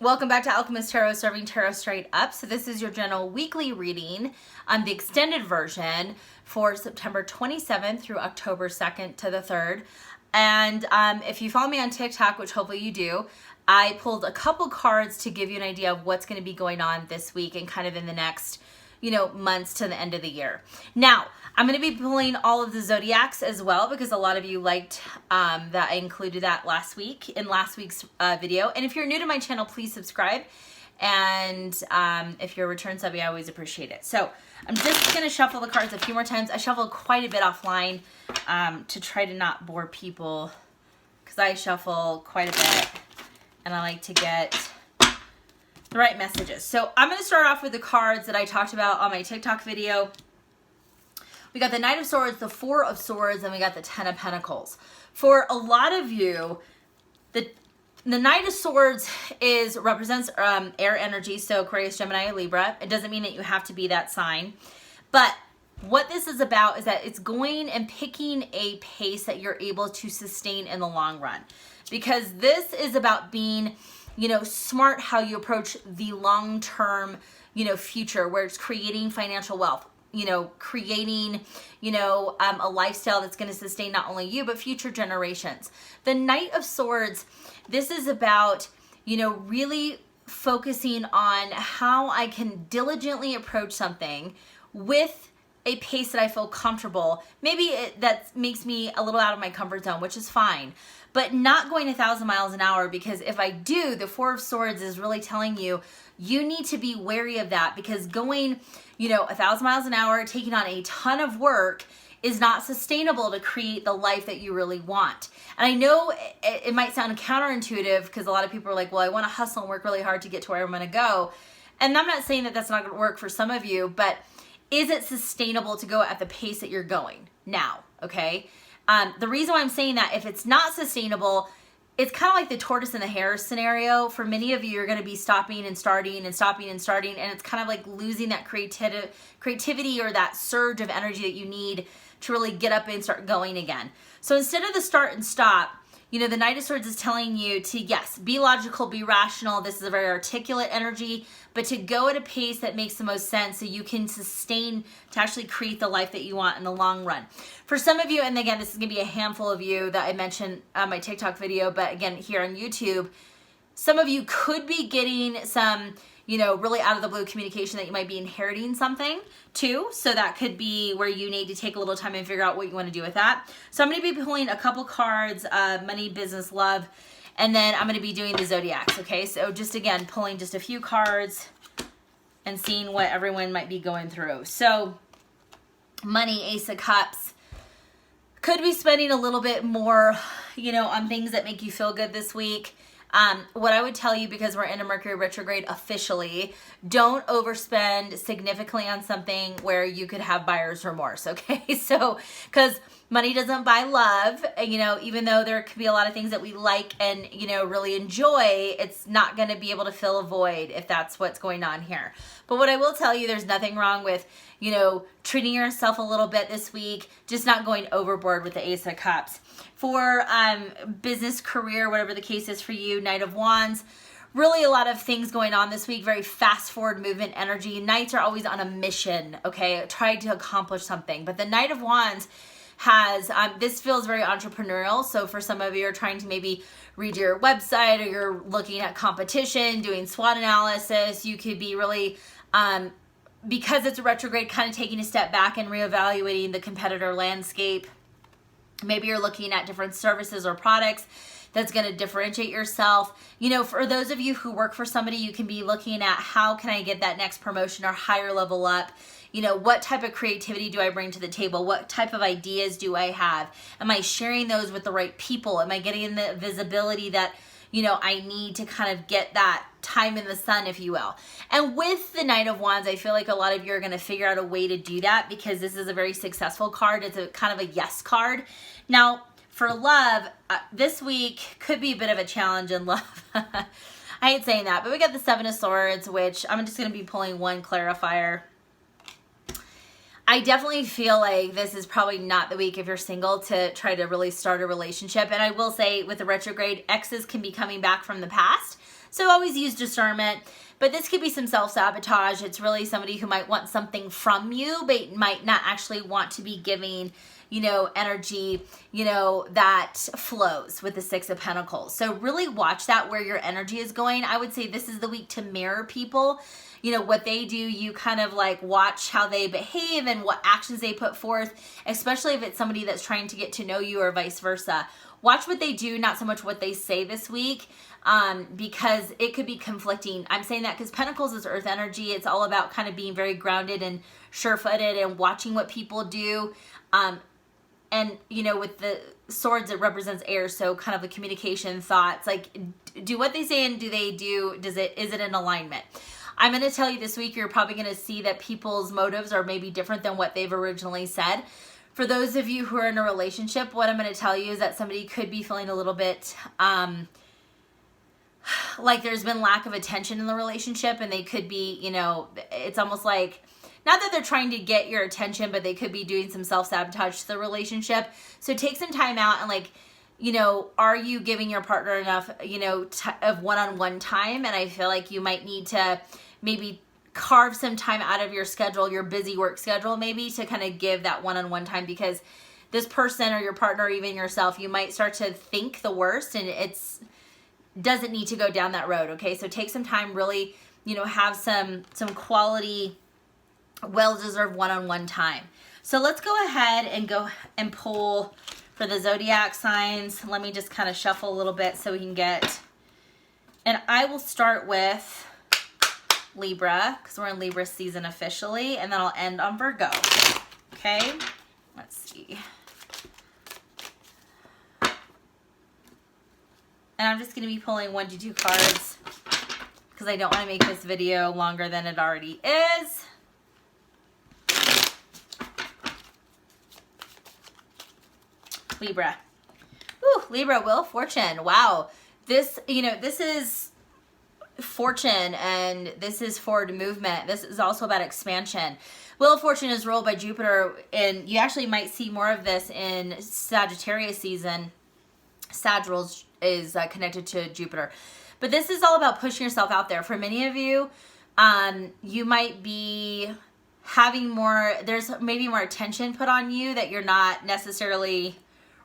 Welcome back to Owlchemist Tarot, serving tarot straight up. So this is your general weekly reading, the extended version for September 27th through October 2nd to the 3rd. And if you follow me on TikTok, which hopefully you do, I pulled a couple cards to give you an idea of what's going to be going on this week and kind of in the next, months to the end of the year. Now, I'm going to be pulling all of the Zodiacs as well because a lot of you liked that I included that last week in last week's video. And if you're new to my channel, please subscribe. And if you're a return sub, I always appreciate it. So I'm just going to shuffle the cards a few more times. I shuffled quite a bit offline to try to not bore people because I shuffle quite a bit and I like to get the right messages. So I'm going to start off with the cards that I talked about on my TikTok video. We got the Knight of Swords, the Four of Swords, and we got the Ten of Pentacles. For a lot of you, the Knight of Swords represents air energy, so Aquarius, Gemini, Libra. It doesn't mean that you have to be that sign. But what this is about is that it's going and picking a pace that you're able to sustain in the long run. Because this is about being, smart how you approach the long-term, future where it's creating financial wealth. Creating, a lifestyle that's going to sustain not only you, but future generations. The Knight of Swords, this is about, really focusing on how I can diligently approach something with a pace that I feel comfortable. Maybe that makes me a little out of my comfort zone, which is fine, but not going 1,000 miles an hour, because if I do, the Four of Swords is really telling you, you need to be wary of that, because going, 1,000 miles an hour, taking on a ton of work is not sustainable to create the life that you really want. And I know it might sound counterintuitive because a lot of people are like, well, I want to hustle and work really hard to get to where I'm going to go. And I'm not saying that that's not going to work for some of you, but is it sustainable to go at the pace that you're going now? Okay. The reason why I'm saying that, if it's not sustainable, it's kind of like the tortoise and the hare scenario. For many of you, you're going to be stopping and starting and stopping and starting. And it's kind of like losing that creativity or that surge of energy that you need to really get up and start going again. So instead of the start and stop, the Knight of Swords is telling you to, yes, be logical, be rational. This is a very articulate energy, but to go at a pace that makes the most sense so you can sustain to actually create the life that you want in the long run. For some of you, and again, this is going to be a handful of you that I mentioned on my TikTok video, but again, here on YouTube, some of you could be getting some, really out of the blue communication that you might be inheriting something too. So that could be where you need to take a little time and figure out what you want to do with that. So I'm going to be pulling a couple cards, money, business, love, and then I'm going to be doing the Zodiacs. Okay. So just again, pulling just a few cards and seeing what everyone might be going through. So money, Ace of Cups, could be spending a little bit more, on things that make you feel good this week. What I would tell you, because we're in a Mercury retrograde officially, don't overspend significantly on something where you could have buyer's remorse, okay? So, because money doesn't buy love, even though there could be a lot of things that we like and, really enjoy, it's not going to be able to fill a void if that's what's going on here. But what I will tell you, there's nothing wrong with, treating yourself a little bit this week, just not going overboard with the Ace of Cups. For business, career, whatever the case is for you, Knight of Wands, really a lot of things going on this week, very fast forward movement energy. Knights are always on a mission, okay, trying to accomplish something. But the Knight of Wands has, this feels very entrepreneurial. So for some of you are trying to maybe read your website, or you're looking at competition, doing SWOT analysis, you could be really, because it's a retrograde, kind of taking a step back and reevaluating the competitor landscape. Maybe you're looking at different services or products that's going to differentiate yourself. For those of you who work for somebody, you can be looking at, how can I get that next promotion or higher level up? What type of creativity do I bring to the table? What type of ideas do I have? Am I sharing those with the right people? Am I getting the visibility that, I need to kind of get that time in the sun, if you will? And with the Knight of Wands, I feel like a lot of you are going to figure out a way to do that, because this is a very successful card. It's a kind of a yes card. Now, for love, this week could be a bit of a challenge in love. I hate saying that, but we got the Seven of Swords, which I'm just going to be pulling one clarifier. I definitely feel like this is probably not the week if you're single to try to really start a relationship. And I will say, with the retrograde, exes can be coming back from the past. So always use discernment. But this could be some self-sabotage. It's really somebody who might want something from you, but might not actually want to be giving, you know, energy, you know, that flows with the Six of Pentacles. So really watch that, where your energy is going. I would say this is the week to mirror people. You know, what they do, you kind of like watch how they behave and what actions they put forth, especially if it's somebody that's trying to get to know you or vice versa. Watch what they do, not so much what they say this week, because it could be conflicting. I'm saying that because Pentacles is earth energy. It's all about kind of being very grounded and sure-footed and watching what people do. And, you know, with the swords, it represents air. So kind of the communication, thoughts, like do what they say and is it in alignment? I'm going to tell you this week, you're probably going to see that people's motives are maybe different than what they've originally said. For those of you who are in a relationship, what I'm going to tell you is that somebody could be feeling a little bit like there's been lack of attention in the relationship, and they could be, you know, it's almost like, not that they're trying to get your attention, but they could be doing some self-sabotage to the relationship. So take some time out and, like, you know, are you giving your partner enough, you know, of one-on-one time? And I feel like you might need to maybe carve some time out of your schedule, your busy work schedule, maybe, to kind of give that one-on-one time, because this person or your partner or even yourself, you might start to think the worst, and it's doesn't need to go down that road. Okay, so take some time, really, you know, have some quality, well-deserved one-on-one time. So let's go ahead and go and pull for the zodiac signs. Let me just kind of shuffle a little bit so we can get, and I will start with Libra, because we're in Libra season officially, and then I'll end on Virgo. Okay, let's see. And I'm just going to be pulling 1 to 2 cards because I don't want to make this video longer than it already is. Libra. Ooh, Libra, Wheel of Fortune. Wow. This, you know, this is fortune, and this is forward movement. This is also about expansion. Wheel of Fortune is ruled by Jupiter, and you actually might see more of this in Sagittarius season. Sagittarius is connected to Jupiter. But this is all about pushing yourself out there. For many of you, you might be having more, there's maybe more attention put on you that you're not necessarily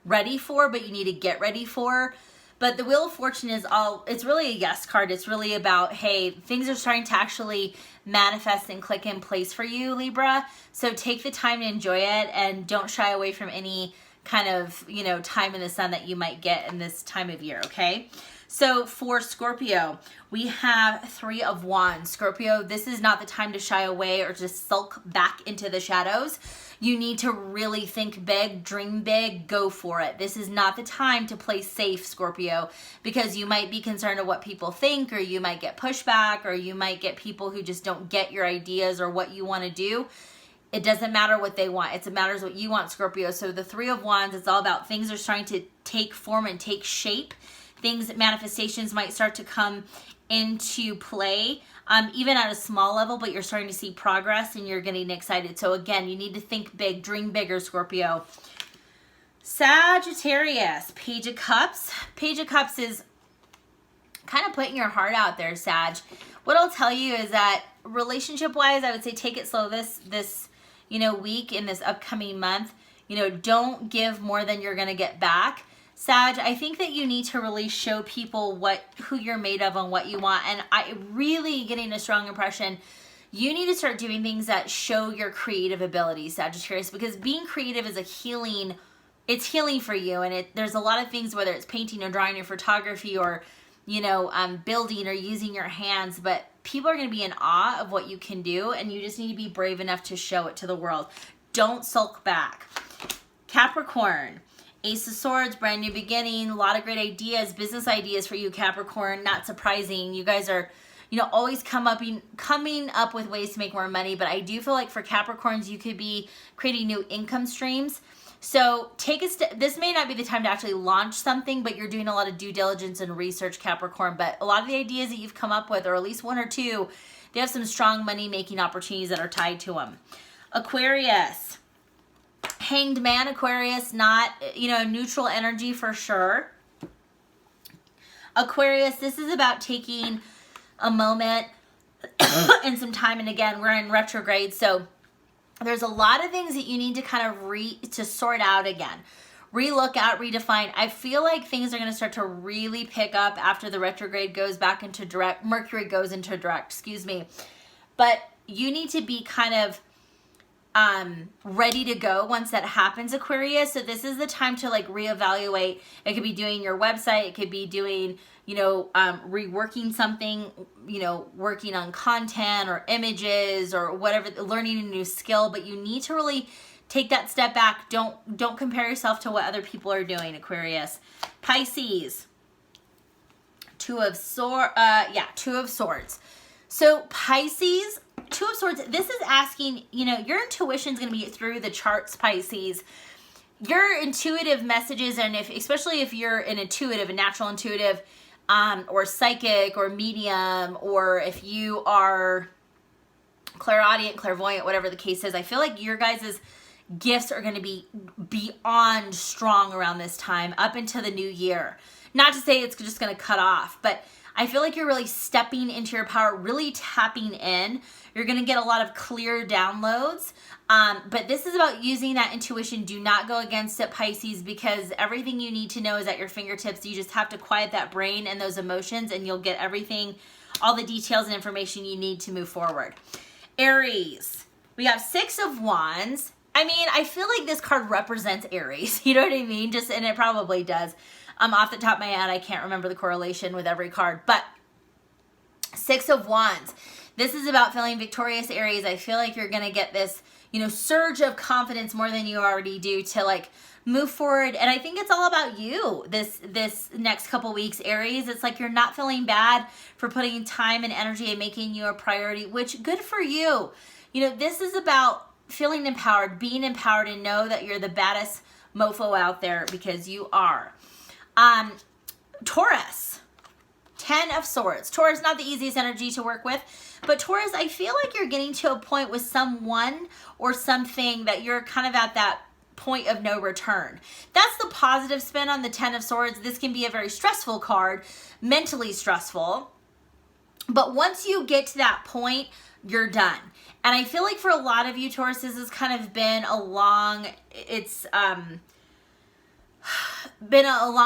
ready for, but you need to get ready for. But the Wheel of Fortune is all, it's really a yes card. It's really about, hey, things are starting to actually manifest and click in place for you, Libra. So take the time to enjoy it, and don't shy away from any kind of, you know, time in the sun that you might get in this time of year, okay? So for Scorpio, we have 3 of Wands. Scorpio, this is not the time to shy away or just sulk back into the shadows. You need to really think big, dream big, go for it. This is not the time to play safe, Scorpio, because you might be concerned of what people think, or you might get pushback, or you might get people who just don't get your ideas or what you want to do. It doesn't matter what they want. It matters what you want, Scorpio. So the 3 of Wands, it's all about things are starting to take form and take shape. Things, manifestations might start to come into play, even at a small level, but you're starting to see progress and you're getting excited. So again, you need to think big, dream bigger, Scorpio. Sagittarius, Page of Cups. Page of Cups is kind of putting your heart out there, Sag. What I'll tell you is that relationship-wise, I would say take it slow this you know, week, in this upcoming month. You know, don't give more than you're going to get back. Sag, I think that you need to really show people who you're made of and what you want. And I really getting a strong impression, you need to start doing things that show your creative abilities, Sagittarius, because being creative is a healing, it's healing for you. And there's a lot of things, whether it's painting or drawing or photography or, you know, building or using your hands, but people are going to be in awe of what you can do, and you just need to be brave enough to show it to the world. Don't sulk back. Capricorn, Ace of Swords, brand new beginning, a lot of great ideas, business ideas for you, Capricorn. Not surprising. You guys are, you know, always coming up with ways to make more money, but I do feel like for Capricorns, you could be creating new income streams. So take a step. This may not be the time to actually launch something, but you're doing a lot of due diligence and research, Capricorn. But a lot of the ideas that you've come up with, or at least 1 or 2, they have some strong money-making opportunities that are tied to them. Aquarius, Hanged Man, Aquarius, not, you know, neutral energy for sure. Aquarius, this is about taking a moment and some time. And again, we're in retrograde, so there's a lot of things that you need to kind of to sort out again. Relook at, redefine. I feel like things are going to start to really pick up after the retrograde goes back into direct. Mercury goes into direct, excuse me. But you need to be kind of ready to go once that happens, Aquarius. So this is the time to like reevaluate. It could be doing your website. It could be doing, reworking something, working on content or images or whatever, learning a new skill. But you need to really take that step back. Don't compare yourself to what other people are doing, Aquarius. Pisces, Two of Swords. So Pisces, Two of Swords, this is asking, your intuition is going to be through the charts, Pisces. Your intuitive messages, and especially if you're an intuitive, a natural intuitive, or psychic or medium, or if you are clairaudient, clairvoyant, whatever the case is, I feel like your guys' gifts are going to be beyond strong around this time up into the new year. Not to say it's just going to cut off, but I feel like you're really stepping into your power, really tapping in. You're going to get a lot of clear downloads. But this is about using that intuition. Do not go against it, Pisces, because everything you need to know is at your fingertips. You just have to quiet that brain and those emotions, and you'll get everything, all the details and information you need to move forward. Aries, we have Six of Wands. I mean, I feel like this card represents Aries. You know what I mean? And it probably does. Off the top of my head, I can't remember the correlation with every card, but Six of Wands. This is about feeling victorious, Aries. I feel like you're going to get this, surge of confidence more than you already do to like move forward. And I think it's all about you this next couple weeks, Aries. It's like you're not feeling bad for putting time and energy and making you a priority, which good for you. This is about feeling empowered, being empowered, and know that you're the baddest mofo out there, because you are. Taurus, Ten of Swords. Taurus, not the easiest energy to work with, but Taurus, I feel like you're getting to a point with someone or something that you're kind of at that point of no return. That's the positive spin on the Ten of Swords. This can be a very stressful card, mentally stressful, but once you get to that point, you're done. And I feel like for a lot of you, Taurus, this has kind of been a long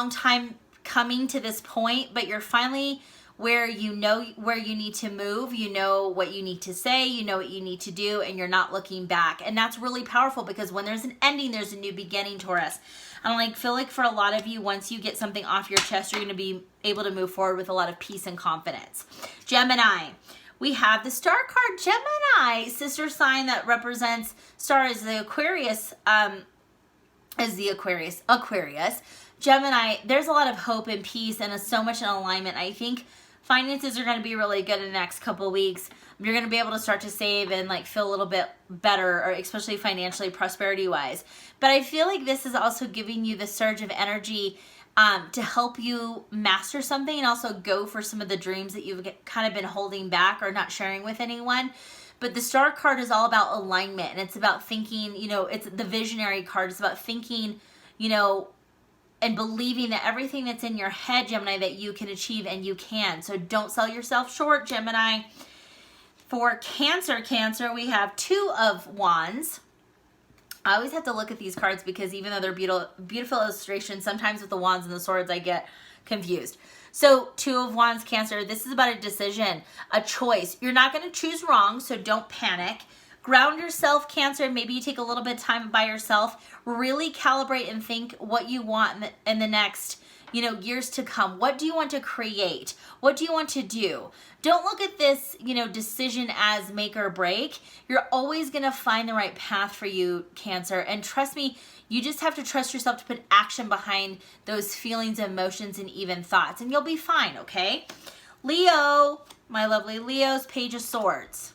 time coming to this point, but you're finally where you know where you need to move, you know what you need to say, you know what you need to do, and you're not looking back. And that's really powerful, because when there's an ending, there's a new beginning, Taurus. And I feel like for a lot of you, once you get something off your chest, you're going to be able to move forward with a lot of peace and confidence. Gemini, we have the Star card. Gemini, sister sign that represents Star, is the Aquarius, Aquarius. Gemini, there's a lot of hope and peace and so much in alignment. I think finances are going to be really good in the next couple of weeks. You're going to be able to start to save and like feel a little bit better, or especially financially, prosperity wise. But I feel like this is also giving you the surge of energy to help you master something, and also go for some of the dreams that you've kind of been holding back or not sharing with anyone. But the Star card is all about alignment, and it's about thinking, it's the visionary card. It's about thinking, and believing that everything that's in your head, Gemini, that you can achieve, and you can. So don't sell yourself short, Gemini. For Cancer, we have Two of Wands. I always have to look at these cards, because even though they're beautiful illustrations, sometimes with the wands and the swords, I get confused. So Two of Wands, Cancer, this is about a decision, a choice. You're not going to choose wrong, so don't panic. Ground yourself, Cancer. Maybe you take a little bit of time by yourself. Really calibrate and think what you want in the next, years to come. What do you want to create? What do you want to do? Don't look at this, decision as make or break. You're always going to find the right path for you, Cancer. And trust me, you just have to trust yourself to put action behind those feelings, emotions, and even thoughts, and you'll be fine, okay? Leo, my lovely Leos, Page of Swords.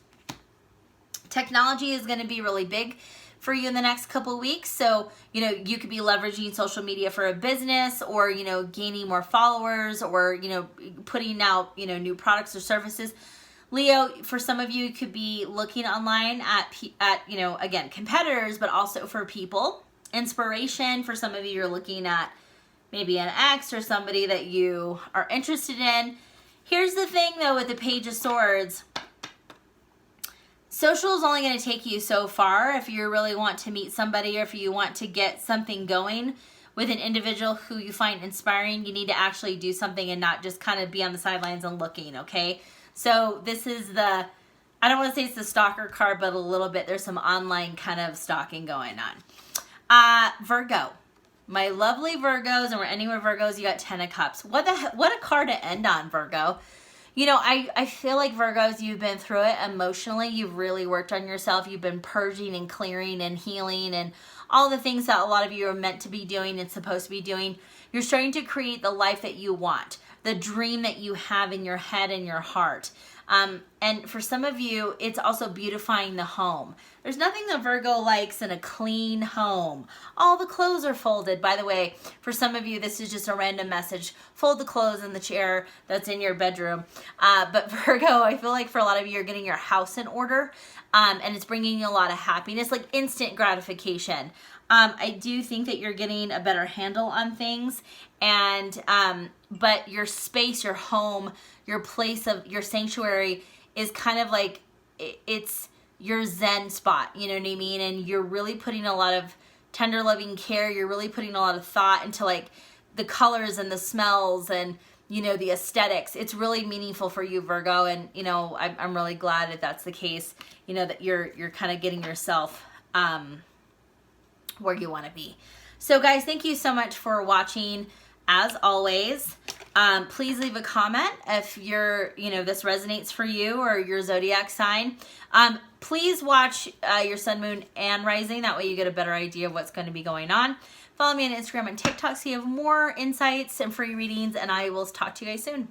Technology is going to be really big for you in the next couple of weeks. So, you could be leveraging social media for a business, or, gaining more followers, or, putting out, new products or services. Leo, for some of you, could be looking online at again, competitors, but also for people. Inspiration, for some of you, you're looking at, maybe an ex or somebody that you are interested in. Here's the thing though with the Page of Swords. Social is only going to take you so far if you really want to meet somebody or if you want to get something going with an individual who you find inspiring. You need to actually do something and not just kind of be on the sidelines and looking, okay? So this is the, I don't want to say it's the stalker card, but a little bit. There's some online kind of stalking going on. Virgo. My lovely Virgos, and we're ending with Virgos. You got 10 of Cups. What a card to end on, Virgo. You know, I feel like Virgos, you've been through it emotionally. You've really worked on yourself. You've been purging and clearing and healing and all the things that a lot of you are meant to be doing and supposed to be doing. You're starting to create the life that you want, the dream that you have in your head and your heart. And for some of you, it's also beautifying the home. There's nothing that Virgo likes in a clean home. All the clothes are folded. By the way, for some of you, this is just a random message. Fold the clothes in the chair that's in your bedroom. But Virgo, I feel like for a lot of you, you're getting your house in order. And it's bringing you a lot of happiness, like instant gratification. I do think that you're getting a better handle on things. And but your space, your home, your place of your sanctuary is kind of like, it's your Zen spot, you know what I mean? And you're really putting a lot of tender loving care. You're really putting a lot of thought into like the colors and the smells and, you know, the aesthetics. It's really meaningful for you, Virgo. And, you know, I'm really glad that that's the case, you know, that you're kind of getting yourself where you want to be. So guys, thank you so much for watching. As always, please leave a comment if this resonates for you or your zodiac sign. Please watch your sun, moon, and rising. That way you get a better idea of what's going to be going on. Follow me on Instagram and TikTok so you have more insights and free readings, and I will talk to you guys soon.